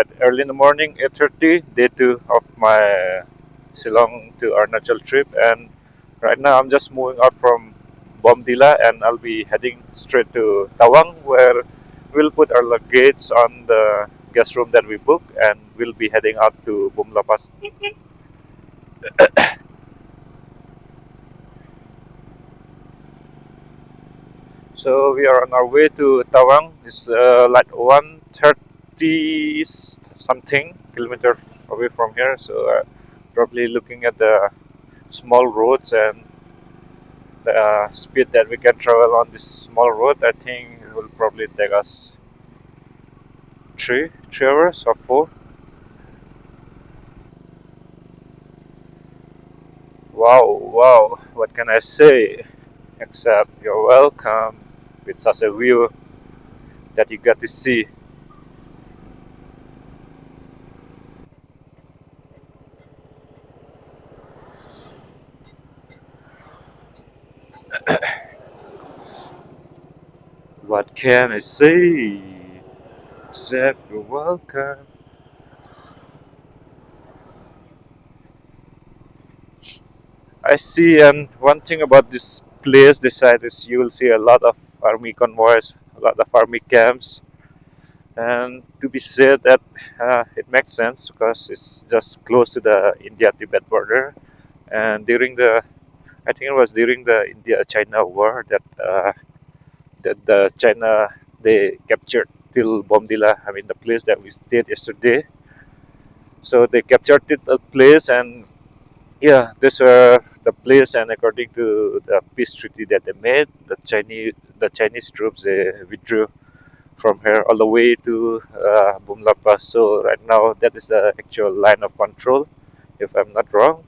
right early in the morning, 8:30, day two of my Shillong to Arunachal trip, and right now I'm just moving out from Bomdila, and I'll be heading straight to Tawang, where we'll put our luggage on the guest room that we booked, and we'll be heading out to Bumla Pass. So we are on our way to Tawang. It's like 130 something kilometer away from here. So probably looking at the small roads and the speed that we can travel on this small road, I think it will probably take us three hours or four. Wow, wow! What can I say? Except you're welcome with such a view that you get to see. What can I say? Except you're welcome. I see, and one thing about this place, this side, is you will see a lot of army convoys, a lot of army camps, and to be said that it makes sense because it's just close to the India-Tibet border, and during the, I think it was during the India-China war that the China they captured till Bomdila, I mean the place that we stayed yesterday. So they captured it, the place, and yeah, these were the place, and according to the peace treaty that they made, the Chinese troops they withdrew from here all the way to Bumla Pass. So right now, that is the actual line of control, if I'm not wrong.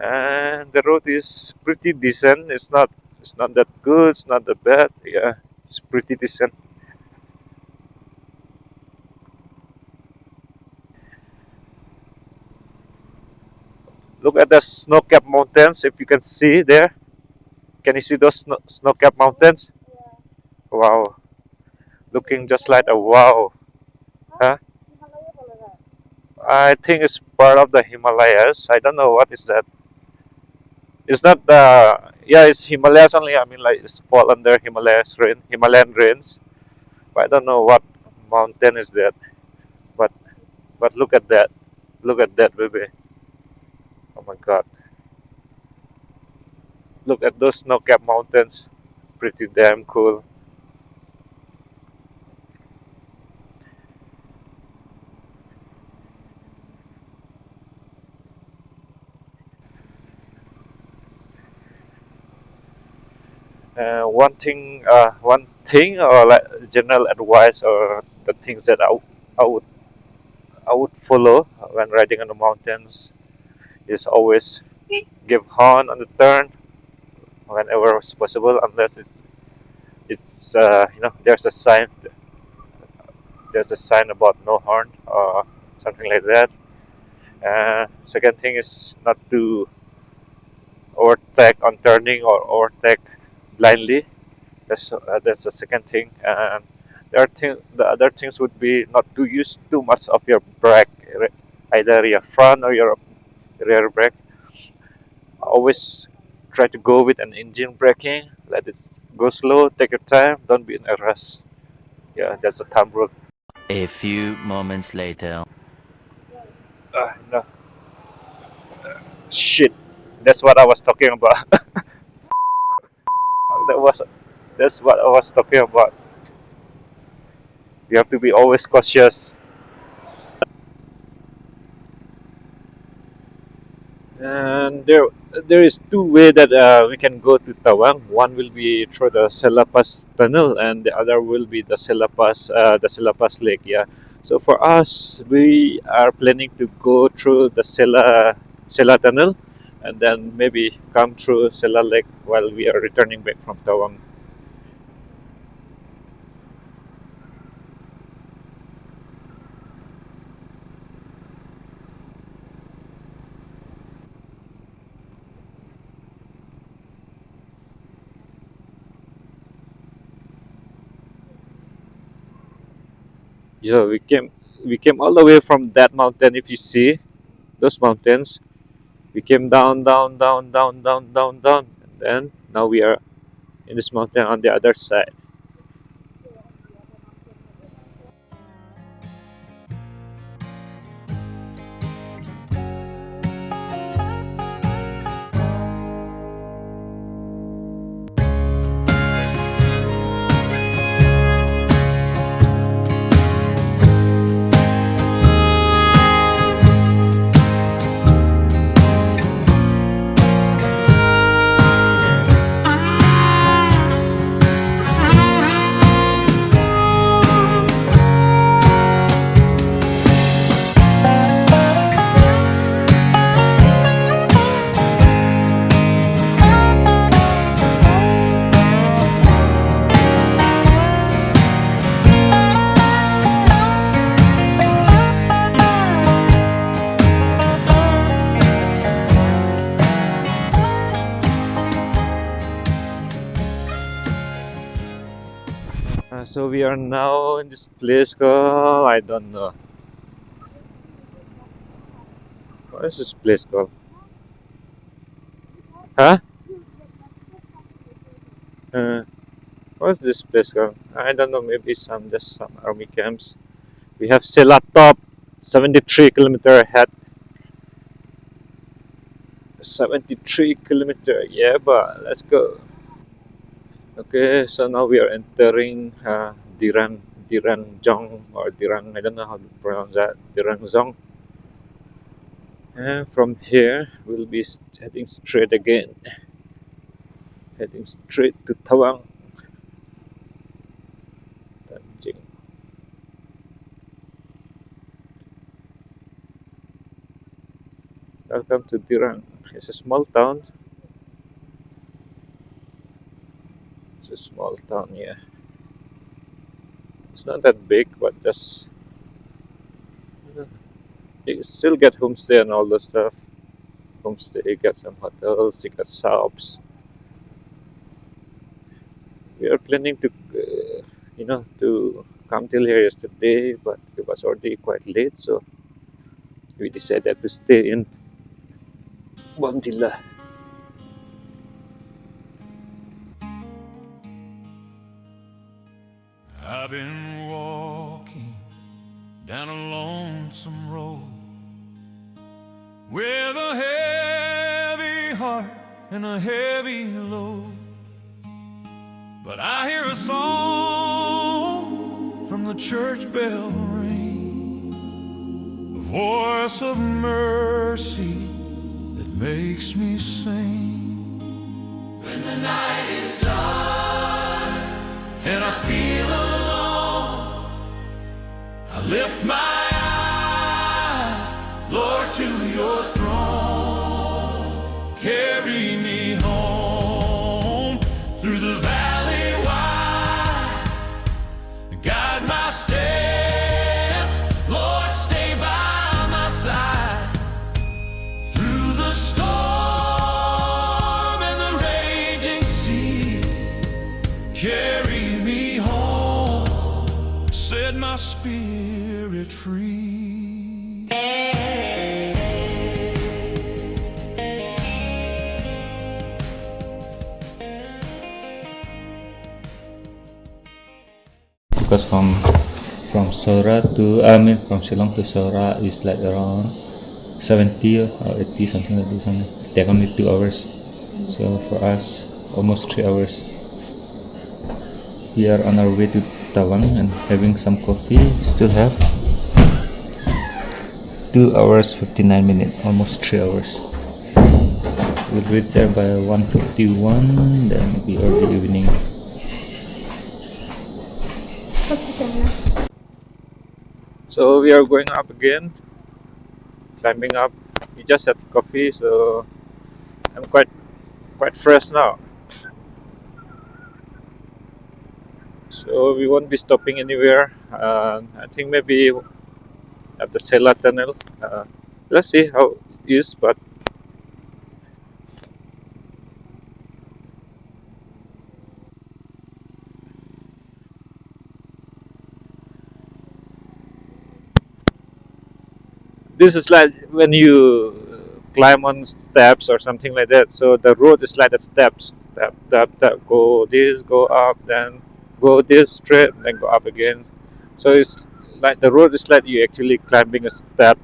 And the road is pretty decent. It's not that good. It's not that bad. Yeah, it's pretty decent. Look at the snow-capped mountains. If you can see there, can you see those snow-capped mountains? Wow, looking just like a wow. Huh? I think it's part of the Himalayas. I don't know what is that. It's not the yeah, it's Himalayas only. I mean, like it's fall under Himalayan range. But I don't know what mountain is that. But look at that. Look at that, baby. Oh my God. Look at those snow-capped mountains. Pretty damn cool. One thing, or like general advice, or the things that I would I would follow when riding on the mountains is always give horn on the turn whenever it's possible, unless there's a sign about no horn or something like that. Second thing is not to overtake on turning or overtake blindly. That's the second thing. And the other things would be not to use too much of your brake, either your front or your rear brake. Always try to go with an engine braking. Let it go slow. Take your time. Don't be in a rush. Yeah, that's a thumb rule. A few moments later. No, shit. That's what I was talking about. that was that's what I was talking about. You have to be always cautious. And there is two way that we can go to Tawang. One will be through the Selapas Tunnel, and the other will be the Selapas Lake. Yeah. So for us, we are planning to go through the Sela Tunnel, and then maybe come through Sela Lake while we are returning back from Tawang. Yeah, we came all the way from that mountain. If you see those mountains, we came down, down, down, down, down, down, down, and then now we are in this mountain on the other side. So we are now in this place called, I don't know, what is this place called? Huh? Uh, what's this place called? I don't know. Maybe some army camps. We have Sela Top, 73 kilometer ahead. 73 kilometer. Yeah, but let's go. Okay, so now we are entering Diranjong or Dirang. I don't know how to pronounce that. Diranjong. And from here, we'll be heading straight again. Heading straight to Tawang. Tanjing. Welcome to Dirang. It's a small town. It's a small town, yeah. It's not that big, but just you still get homestay and all the stuff. Homestay, you get some hotels, you get shops. We are planning to come till here yesterday, but it was already quite late, so we decided to stay in Bondila. I've been walking down a lonesome road with a heavy heart and a heavy load. But I hear a song from the church bell ring, a voice of mercy that makes me sing. When the night is dark and I feel alone, I lift my eyes, Lord, to your throne. Carry me home through the valley wide. Guide my steps, Lord, stay by my side. Through the storm and the raging sea, carry me home, set my spirit free. Because from Sora to from Shillong to Sora is like around 70 or 80 something like this. Take only 2 hours. So for us, almost 3 hours. We are on our way to Tawang and having some coffee. We still have 2 hours 59 minutes, almost 3 hours. We'll reach there by 1:51, then it'll be early evening. So we are going up again, climbing up. We just had coffee, so I'm quite fresh now. So we won't be stopping anywhere. I think maybe at the Sela Tunnel. Let's see how it is, but This is like when you climb on steps or something like that. So the road is like the steps. Tap, tap, tap, go this, go up, then go this straight, then go up again. So it's like the road is like you actually climbing a step.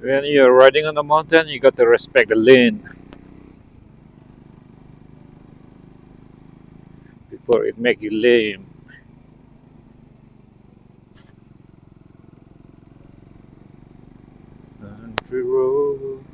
When you're riding on the mountain, you got to respect the lane before it make you lame. Country road.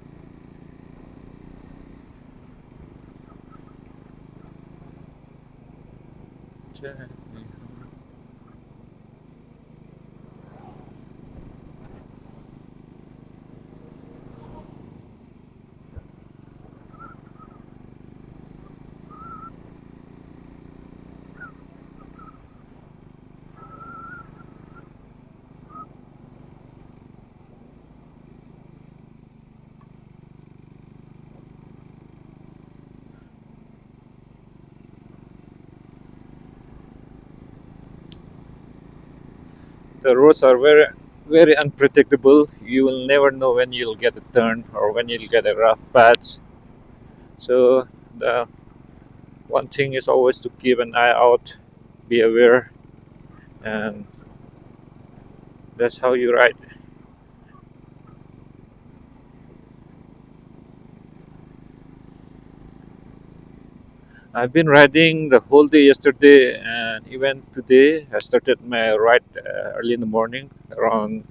The roads are very unpredictable. You will never know when you'll get a turn or when you'll get a rough patch. So the one thing is always to keep an eye out, be aware, and that's how you ride. I've been riding the whole day yesterday and even today. I started my ride early in the morning, around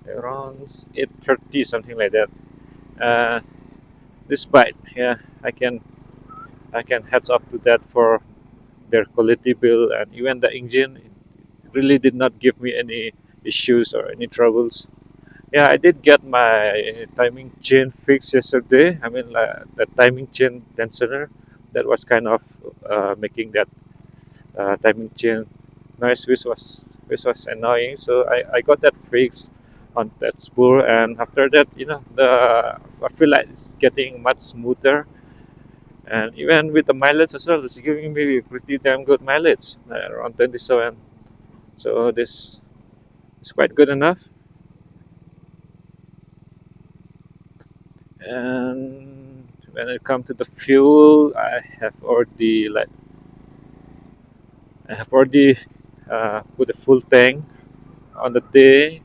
8:30, something like that. Uh, Despite, yeah, I can heads up to that for their quality build and even the engine really did not give me any issues or any troubles. Yeah, I did get my timing chain fixed yesterday. I mean, the timing chain tensioner that was kind of making that timing chain noise, which was annoying. So I got that fixed on that spool, and after that, I feel like it's getting much smoother, and even with the mileage as well, it's giving me pretty damn good mileage, around 27. So this is quite good enough. And when it comes to the fuel, I have already put a full tank on the day,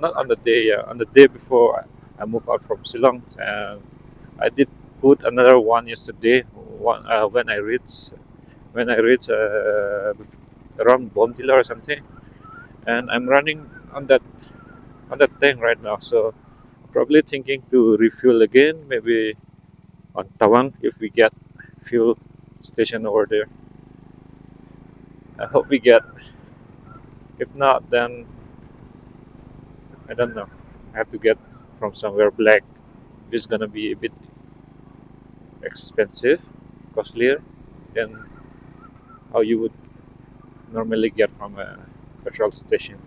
not on the day, yeah, on the day before I moved out from Shillong. I did put another one yesterday, when I reached around Bondila or something, and I'm running on that tank right now. So probably thinking to refuel again, maybe on Tawang if we get fuel station over there. I hope we get. If not, then I don't know. I have to get from somewhere black. It's gonna be a bit expensive, costlier than how you would normally get from a petrol station.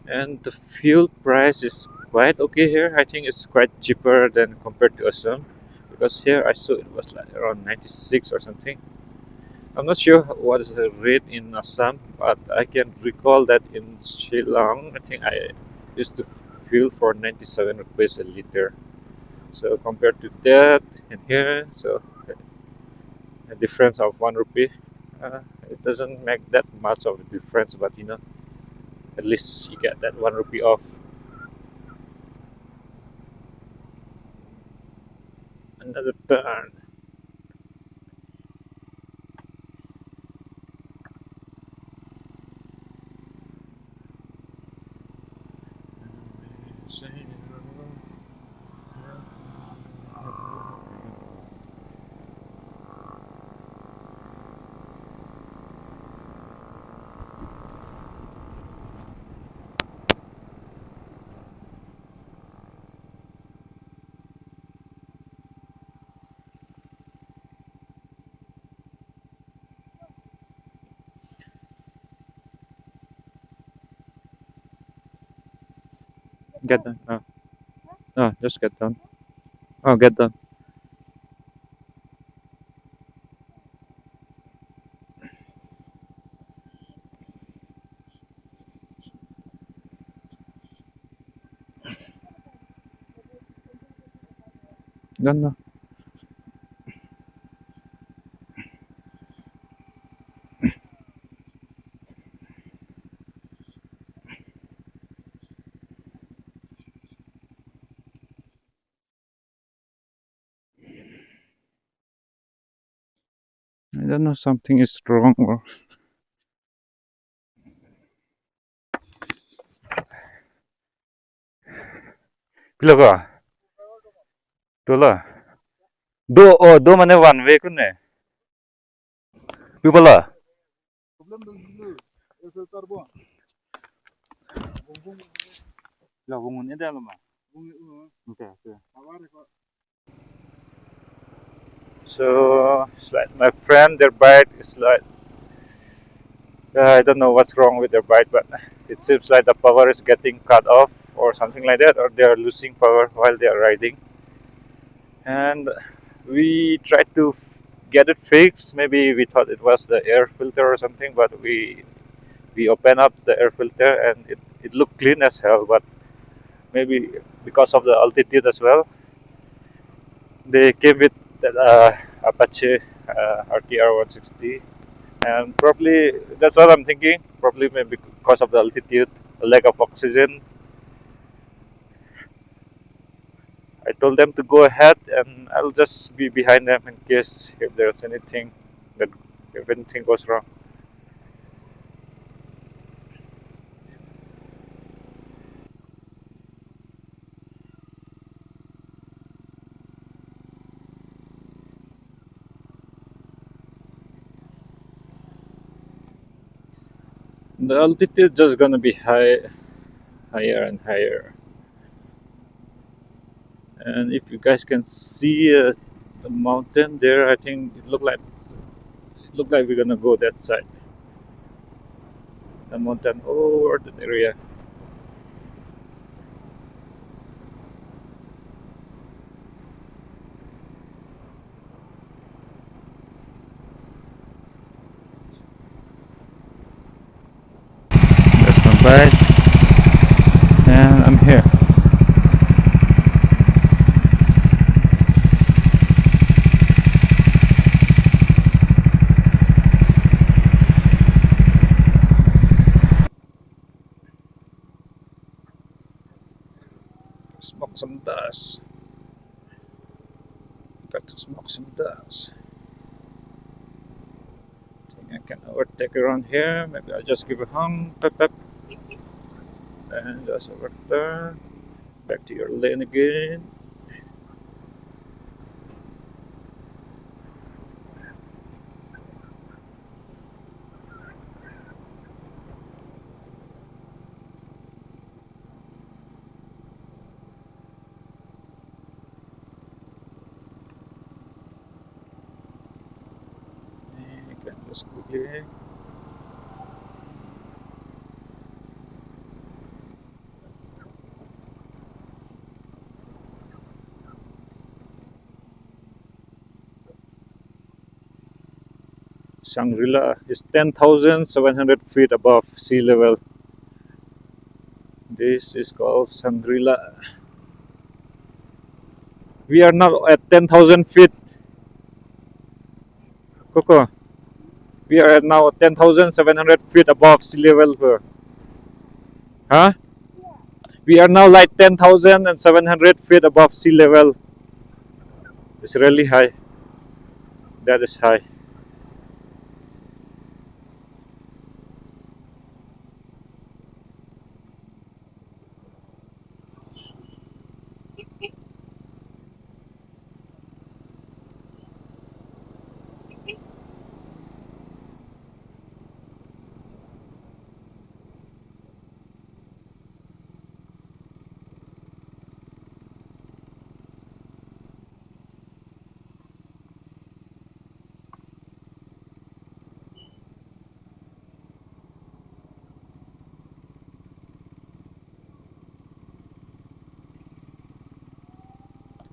And the fuel price is quite okay here. I think it's quite cheaper than compared to Assam, because here I saw it was like around 96 or something. I'm not sure what is the rate in Assam, but I can recall that in Shillong, I think I used to fuel for 97 rupees a liter. So compared to that and here, so a difference of 1 rupee, it doesn't make that much of a difference, but at least you get that 1 rupee off. Another turn. Get done. Oh, just get done. Oh, get done. Don't know. I don't know. Something is wrong or. Pila ka? Tola. Do mane one way kunne. Pipala. Lagungun ida lama. Okay, okay. So it's like my friend, their bike is like I don't know what's wrong with their bike, but it seems like the power is getting cut off or something like that, or they are losing power while they are riding. And we tried to get it fixed. Maybe we thought it was the air filter or something, but we opened up the air filter and it looked clean as hell. But maybe because of the altitude as well, they came with that Apache RTR 160, and probably that's what I'm thinking. Probably maybe because of the altitude, a lack of oxygen. I told them to go ahead, and I'll just be behind them in case if there's anything that if anything goes wrong. The altitude just gonna be higher and higher. And if you guys can see the mountain there, I think it look like we're gonna go that side, the mountain over that area. That's not bad. And I'm here. Smoke some dust. Got to smoke some dust. Think I can overtake around here. Maybe I'll just give a hung, pep pep, and just overturn. Back to your lane again. You can just quickly. Shangri-La is 10,700 feet above sea level. This is called Shangri-La. We are now at 10,000 feet. Coco, we are at now 10,700 feet above sea level. Huh? We are now like 10,700 feet above sea level. It's really high. That is high.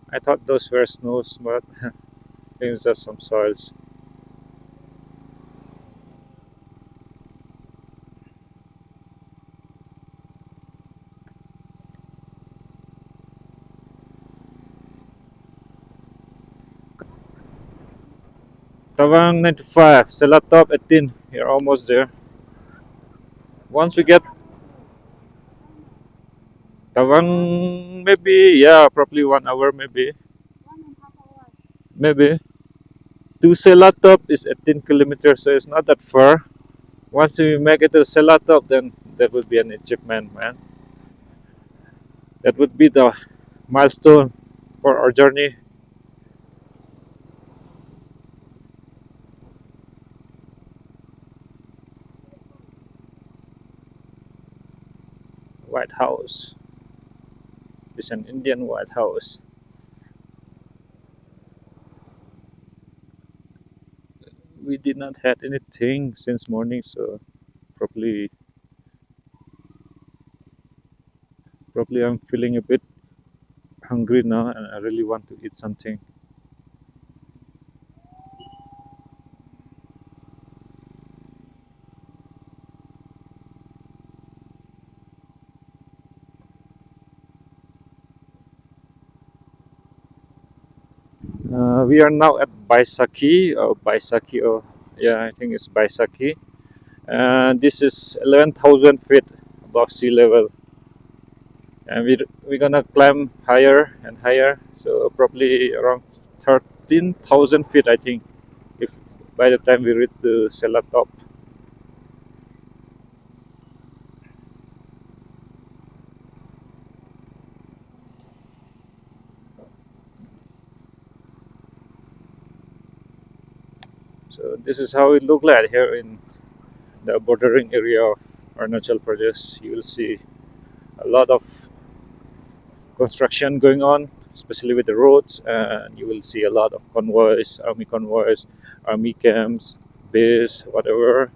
I thought those were snows, but it's just some soils. Tawang 95, Selatop 18. You're almost there. Once we get Tawang, maybe, yeah, probably 1 hour, maybe. Maybe. To Selatop is 18 kilometers, so it's not that far. Once we make it to Selatop, then that would be an achievement, man. That would be the milestone for our journey. White House. It's an Indian White House. We did not had anything since morning, so probably probably I'm feeling a bit hungry now, and I really want to eat something. We are now at Baisakhi, or yeah, I think it's Baisakhi. And this is 11,000 feet above sea level, and we're gonna climb higher and higher. So probably around 13,000 feet, I think, if by the time we reach the Sela top. So this is how it look like here in the bordering area of Arunachal Pradesh. You will see a lot of construction going on, especially with the roads, and you will see a lot of convoys, army camps, base, whatever.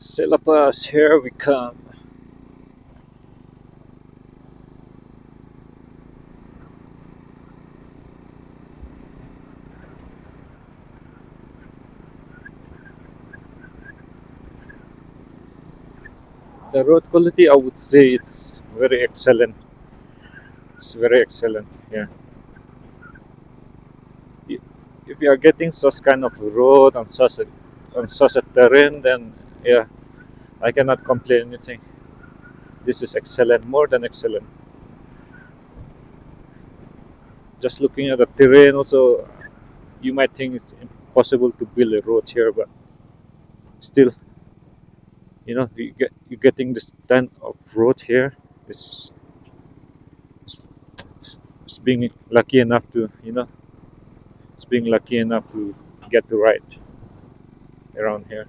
Selapas, here we come. The road quality, I would say, it's very excellent. It's very excellent. Yeah. I- If you are getting such kind of road on such a terrain, then yeah, I cannot complain anything. This is excellent, more than excellent. Just looking at the terrain, also, you might think it's impossible to build a road here, but still, you're getting this kind of road here. It's, it's, it's being lucky enough to it's being lucky enough to get to ride around here.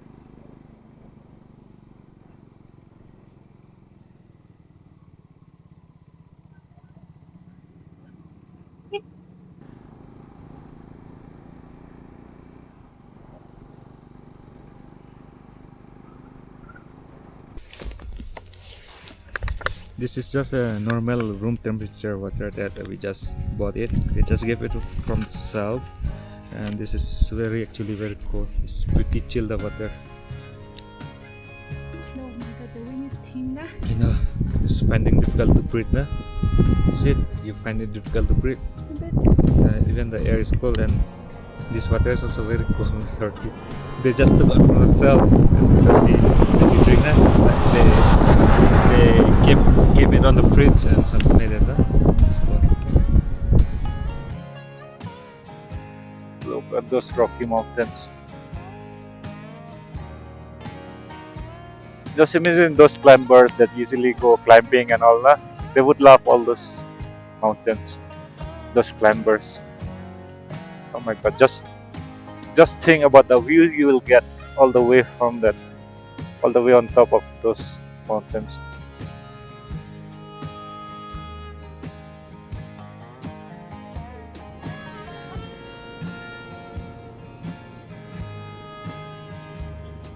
This is just a normal room temperature water that we just bought it. We just gave it from the south, and this is actually very cold. It's pretty chilled the water. Oh my god, the wind is thin. You know, it's finding difficult to breathe, nah? Is it? You find it difficult to breathe? Even the air is cold, and this water is also very cold and salty. They just took it from the south, and salty. When you drink that, it's like they keep it on the fridge and something like that, huh? It's cold. Look at those Rocky Mountains. Just imagine those climbers that usually go climbing and all that. They would love all those mountains, those climbers. Oh my god, just think about the view you will get all the way from that, all the way on top of those mountains.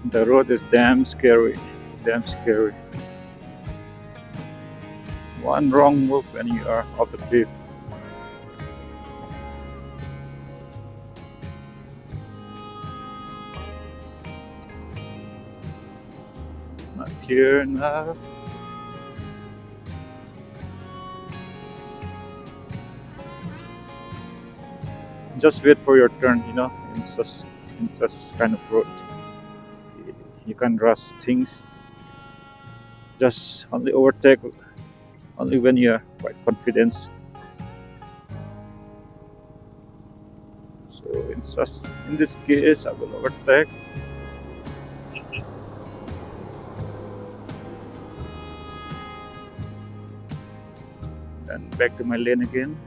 The road is damn scary, damn scary. One wrong move and you are off the cliff. not here now. Just wait for your turn, in such kind of road. You can rush things. Just only overtake only when you are quite confident. So in this case, I will overtake. Then back to my lane again.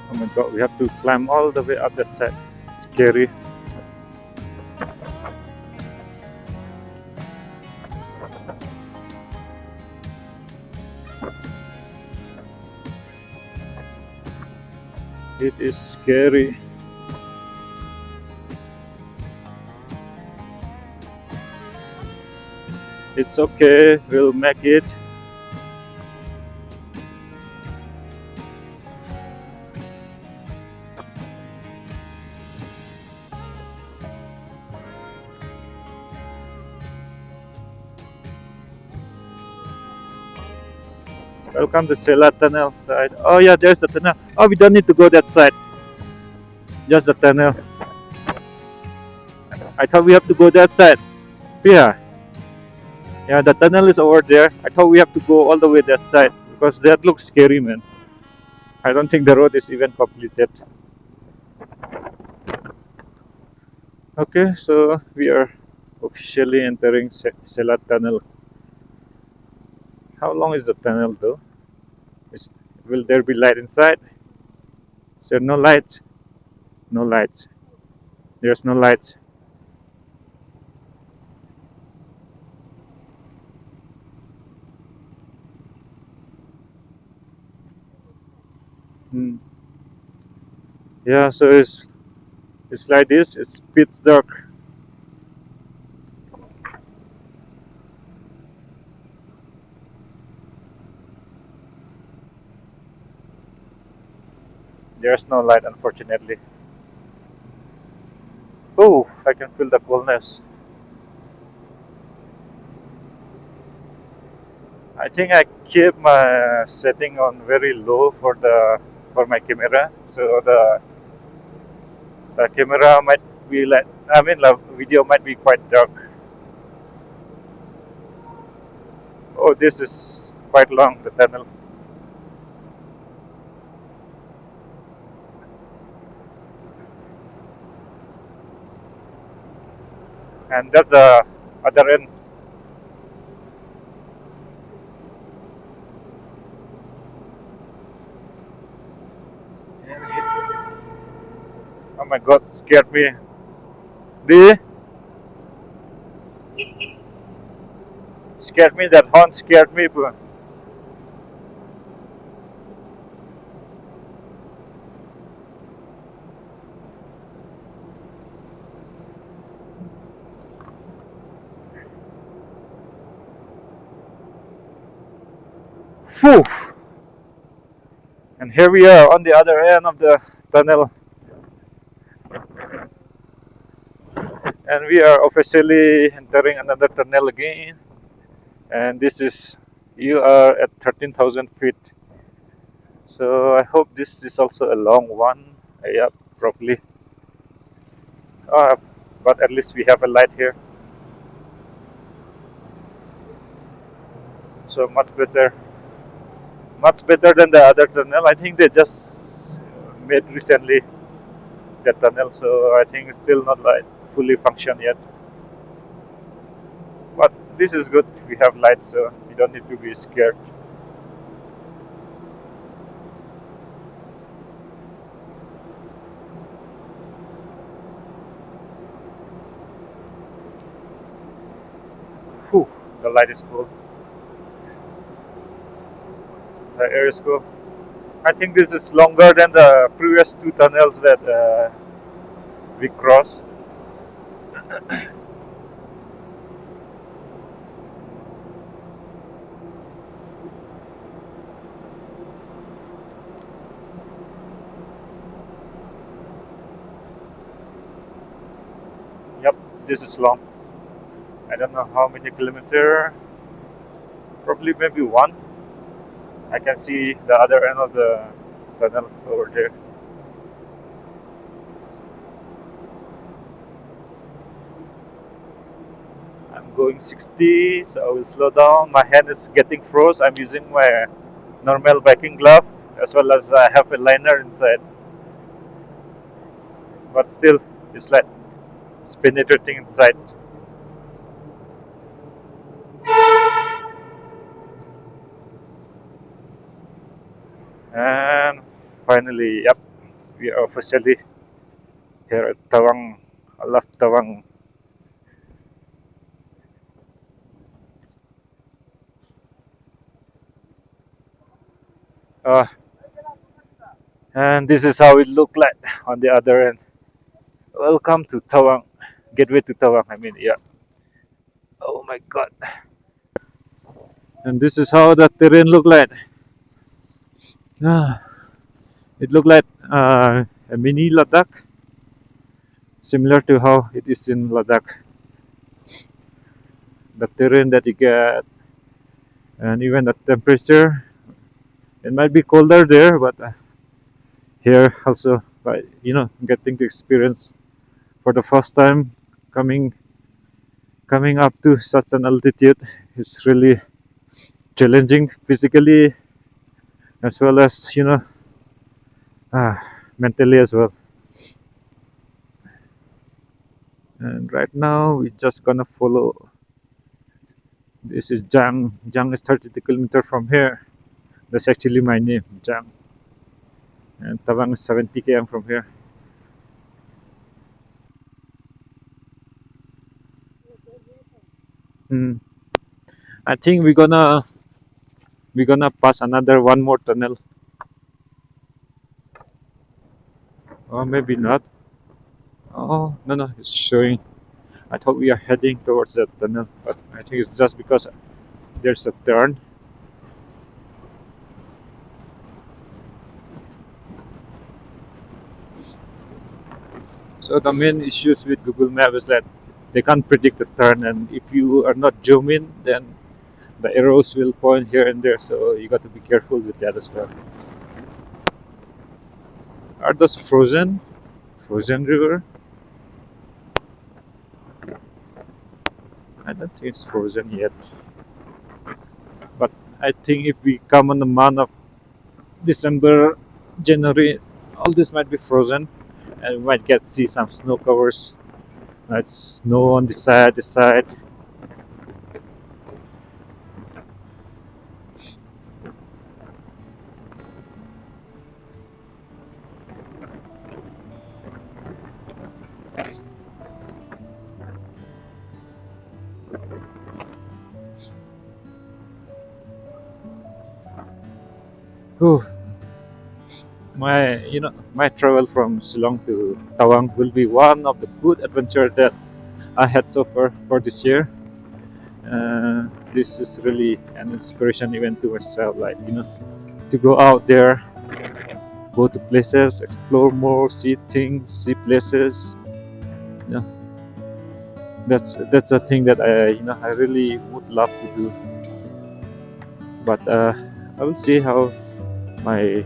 Oh my god, we have to climb all the way up that side. Scary. It is scary. It's okay, we'll make it. Welcome to Sela Tunnel side. Oh yeah, there's the tunnel. Oh, we don't need to go that side. Just the tunnel. I thought we have to go that side. Yeah. Yeah, the tunnel is over there. I thought we have to go all the way that side because that looks scary, man. I don't think the road is even completed. Okay, so we are officially entering Sela Tunnel. How long is the tunnel though? Will there be light inside? Is there no light? No light. There's no light. Hmm. Yeah, so it's like this. It's pitch dark. There's no light, unfortunately. Oh, I can feel the coolness. I think I keep my setting on very low for my camera, so the camera might be like the video might be quite dark. Oh, this is quite long, the tunnel, and that's the other end. Oh my God, scared me. The scared me. That horn scared me. Phew. And here we are on the other end of the tunnel, and we are officially entering another tunnel again. And this is you are at 13,000 feet. So I hope this is also a long one. Yeah, probably. Uh, but at least we have a light here, so much better than the other tunnel. I think they just made recently that tunnel, so I think it's still not like fully function yet. But this is good. We have light, so we don't need to be scared. Whew, the light is cool. The air is cool. I think this is longer than the previous two tunnels that we crossed. Yep, this is long. I don't know how many kilometer. Probably maybe one. I can see the other end of the tunnel over there. I'm going 60, so I will slow down. My hand is getting froze. I'm using my normal biking glove as well as I have a liner inside. But still, it's like it's penetrating inside. And finally, yep, we are officially here at Tawang. I love Tawang. Uh, and this is how it looked like on the other end. Welcome to Tawang. Gateway to Tawang. I mean, yeah. Oh my god. And this is how the terrain looked like. Ah, it looked like a mini Ladakh, similar to how it is in Ladakh. The terrain that you get, and even the temperature. It might be colder there, but here also, but getting to experience for the first time coming up to such an altitude is really challenging physically as well as uh, mentally as well. And right now we're just gonna follow. This is Jang. Jang is 32 kilometers from here. That's actually my name, Jang. And Tawang is 70 km from here. Hmm. I think we're gonna pass another one more tunnel, or maybe not. Oh no no, it's showing. I thought we are heading towards that tunnel, but I think it's just because there's a turn. So the main issues with Google Maps is that they can't predict the turn, and if you are not zoom in, then the arrows will point here and there. So you got to be careful with that as well. Are those frozen? Frozen river? I don't think it's frozen yet. But I think if we come on the month of December, January, all this might be frozen, and we might get see some snow covers. Like snow on the side, Whew. My travel from Shillong to Tawang will be one of the good adventure that I had so far for this year. This is really an inspiration even to myself, like to go out there, go to places, explore more, see things, see places. You know, that's a thing that I really would love to do. But I will see how my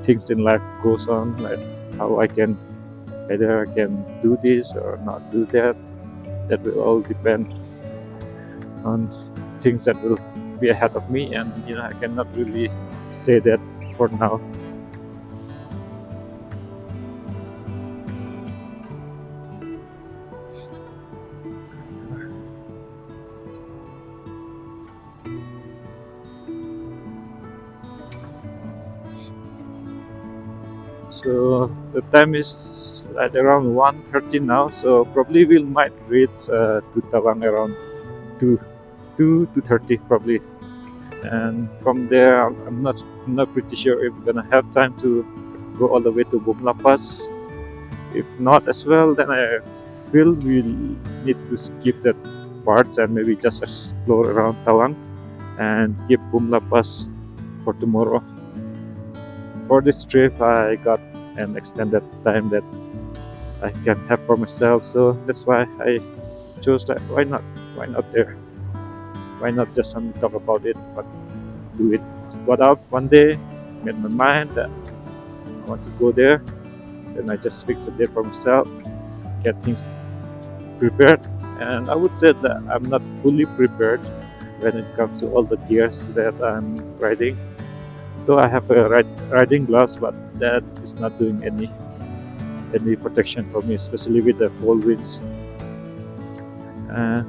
things in life goes on, like how I can either I can do this or not do that. That will all depend on things that will be ahead of me, and I cannot really say that for now. So the time is at around 1:30 now, so probably we might reach to Tawang around 2 2 2:30 probably. And from there, I'm not pretty sure if we're gonna have time to go all the way to Bumla Pass. If not as well, then I feel we'll need to skip that part and maybe just explore around Tawang and keep Bumla Pass for tomorrow. For this trip, I got an extended time that I can have for myself, so that's why I chose that. Why not? Why not there? Why not just only talk about it, but do it? Got out one day, made my mind that I want to go there. Then I just fix a date for myself, get things prepared. And I would say that I'm not fully prepared when it comes to all the gears that I'm riding. Though I have a riding gloves, but that is not doing any protection for me, especially with the cold winds.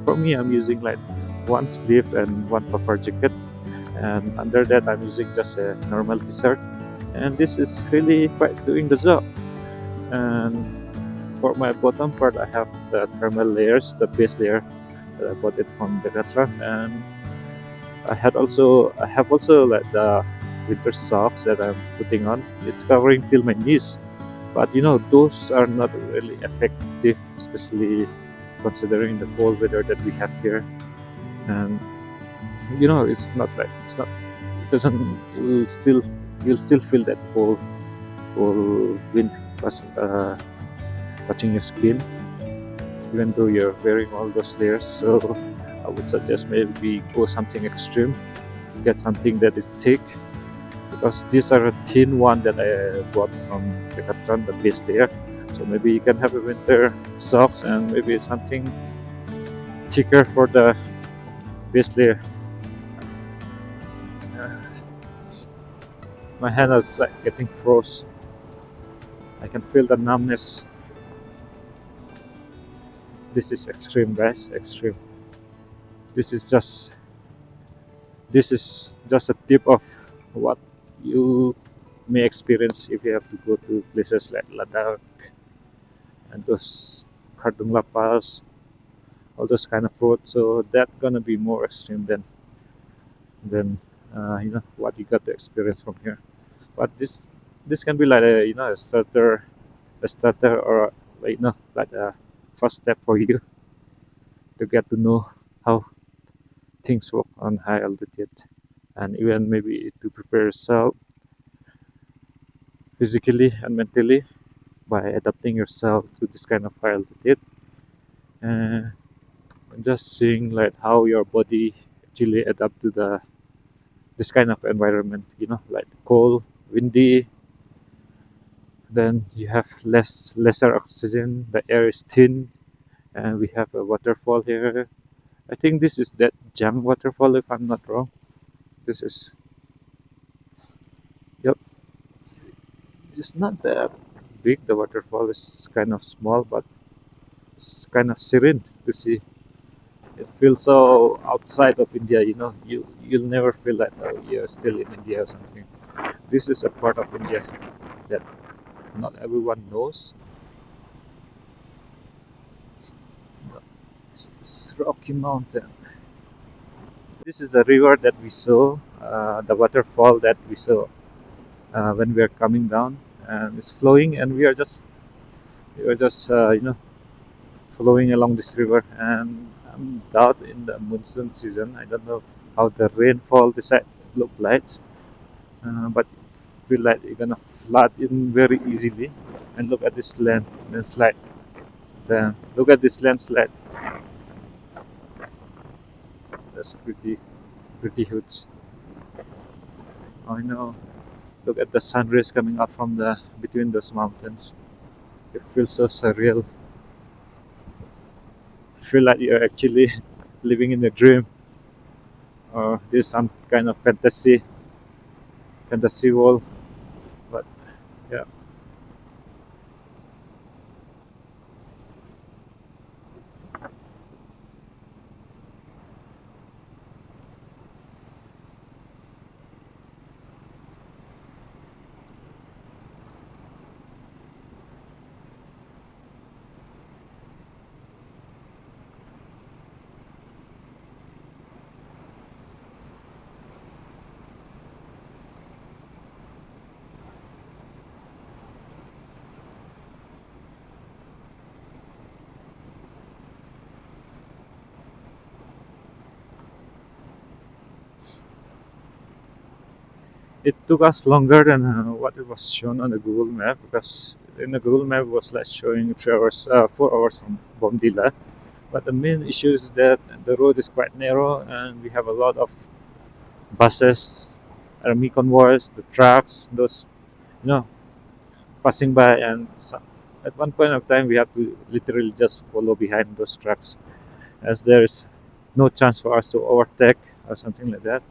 For me, I'm using like one sleeve and one puffer jacket, and under that, I'm using just a normal t-shirt. And this is really quite doing the job. And for my bottom part, I have the thermal layers, the base layer that I bought it from Decathlon, and I have also like the winter socks that I'm putting on. It's covering till my knees, but those are not really effective, especially considering the cold weather that we have here. And it's not like it's not it doesn't you'll still feel that cold wind touching your skin, even though you're wearing all those layers. So I would suggest maybe go something extreme, get something that is thick, because these are a thin one that I bought from Decathlon, the base layer. So maybe you can have a winter socks and maybe something thicker for the base layer. My hand is like getting froze. I can feel the numbness. This is extreme, guys. Extreme. This is just this is just a tip of what you may experience if you have to go to places like Ladakh and those Kardung La Pass, all those kind of roads. So that's gonna be more extreme than what you got to experience from here. But this can be like a starter or like a first step for you to get to know how things work on high altitude, and even maybe to prepare yourself physically and mentally by adapting yourself to this kind of high altitude, and just seeing like how your body actually adapt to the this kind of environment, like cold, windy, then you have lesser oxygen, the air is thin, and we have a waterfall here. I think this is that Jang waterfall if I'm not wrong. This is, yep, it's not that big. The waterfall is kind of small, but it's kind of serene to see. It feels so outside of India. You'll never feel that you're still in India or something. This is a part of India that not everyone knows. It's Rocky Mountain. This is a river that we saw, the waterfall that we saw when we are coming down, and it's flowing, and we are just following along this river. And I'm out in the monsoon season. I don't know how the rainfall this side look like, but feel like you're gonna flood in very easily. And look at this landslide. Then look at this landslide. That's pretty huge. I know. Look at the sun rays coming out from the between those mountains. It feels so surreal. Feel like you're actually living in a dream, or this some kind of fantasy world. But yeah, it took us longer than what it was shown on the Google map, because in the Google map it was like showing 3 hours, 4 hours from Bomdila. But the main issue is that the road is quite narrow and we have a lot of buses, army convoys, the trucks, those, you know, passing by. And at one point of time we have to literally just follow behind those trucks, as there is no chance for us to overtake or something like that.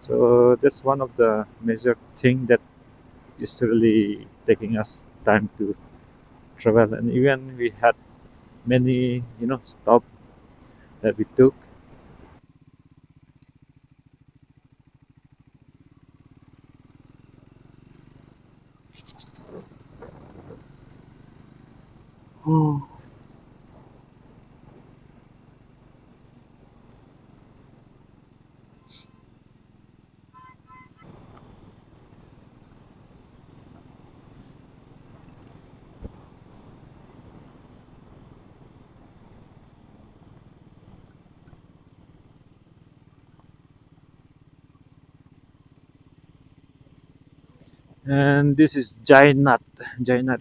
So that's one of the major thing that is really taking us time to travel. And even we had many, stop that we took. And this is Jainat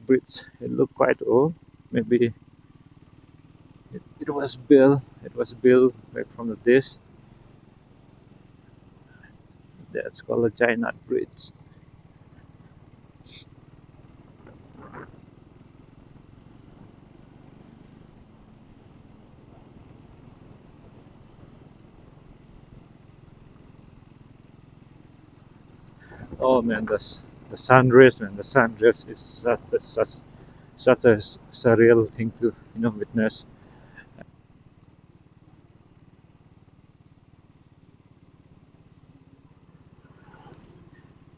Bridge. It looked quite old. Maybe it was built back from the days. That's called a Jainat Bridge. Oh man, the sun rays, man. The sun rays is such a surreal thing to witness.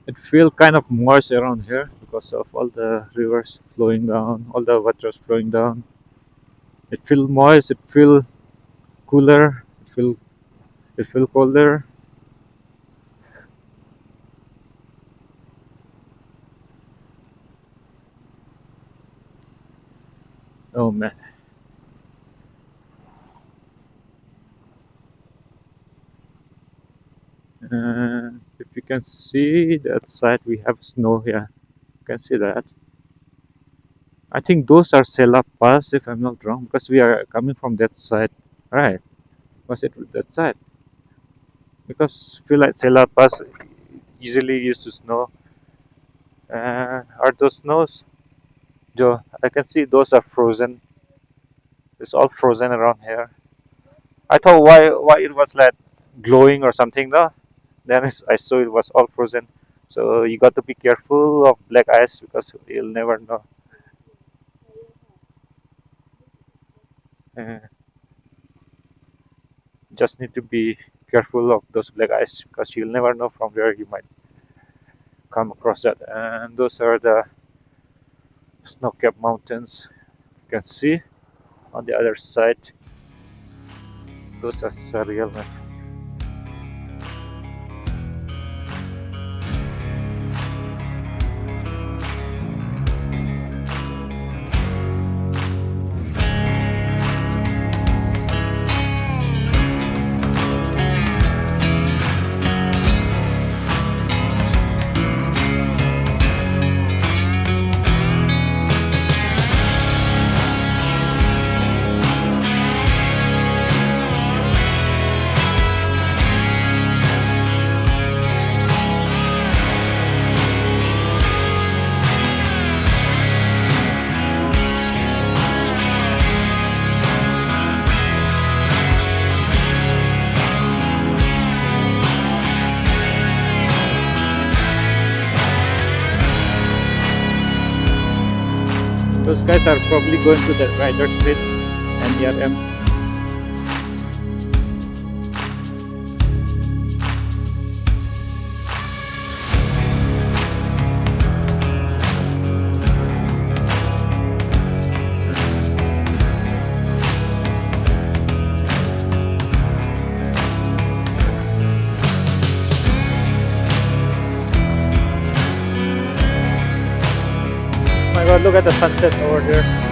It feels kind of moist around here because of all the rivers flowing down, all the waters flowing down. It feels moist. It feels cooler. It feel colder. Oh man. If you can see that side, we have snow here. You can see that. I think those are Sela Pass, if I'm not wrong, because we are coming from that side. Right. Was it that side? Because feel like Sela Pass easily used to snow. Are those snows? Joe, I can see those are frozen. It's all frozen around here. I thought why it was like glowing or something, no? Then I saw it was all frozen. So you got to be careful of black ice because you'll never know. Uh, just need to be careful of those black ice because you'll never know from where you might come across that. And those are the snow-capped mountains. You can see on the other side. Those are surreal, man. Those guys are probably going to the Rider Street and ERM. My god, look at the sunset over there.